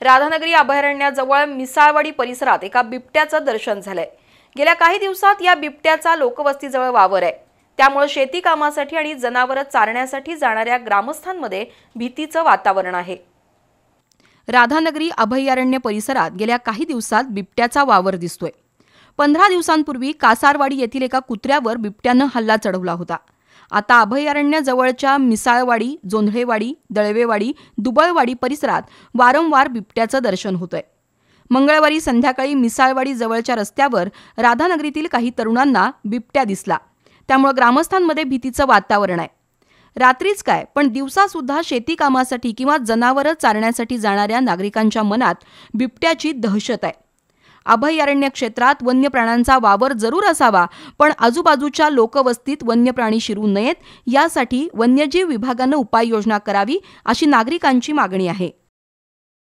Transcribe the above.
राधानगरी अभयारण्याजवळ मिसाळवाडी परिसरात एका बिबट्याचं दर्शन झालंय। गेल्या काही दिवसात या बिबट्याचा लोकवस्तीजवळ वावर आहे, त्यामुळे शेती कामासाठी आणि जनावरं चारण्यासाठी जाणाऱ्या ग्रामस्थांमध्ये भीतीचं वातावरण आहे। राधानगरी अभयारण्य परिसरात गेल्या काही दिवसात बिबट्याचा वावर दिसतोय। 15 दिवसांपूर्वी कासारवाडी येथील एका कुत्र्यावर बिबट्यानं हल्ला चढवला होता। आता अभयारण्याजवळच्या मिसाळवाडी, जोंधळेवाडी, दळवेवाडी, दुबळवाडी परिसरात वारंवार बिबट्याचं दर्शन होतंय। मंगळवारी संध्याकाळी मिसाळवाडी जवळच्या रस्त्यावर राधानगरीतील काही तरुणांना बिबट्या दिसला, त्यामुळे ग्रामस्थांमध्ये भीतीचं वातावरण आहे। रात्रीच काय पण दिवसा सुद्धा शेती कामासाठी किंवा जनावरं चारण्यासाठी जाणाऱ्या नागरिकांच्या मनात बिबट्याची दहशत आहे। अभयारण्य क्षेत्रात वन्य प्राण्यांचा वावर जरूर असावा, पण आजूबाजूच्या लोकवस्तीत वन्य प्राणी शिरू नयेत यासाठी वन्यजीव विभागानं उपाययोजना करावी अशी नागरिकांची मागणी आहे।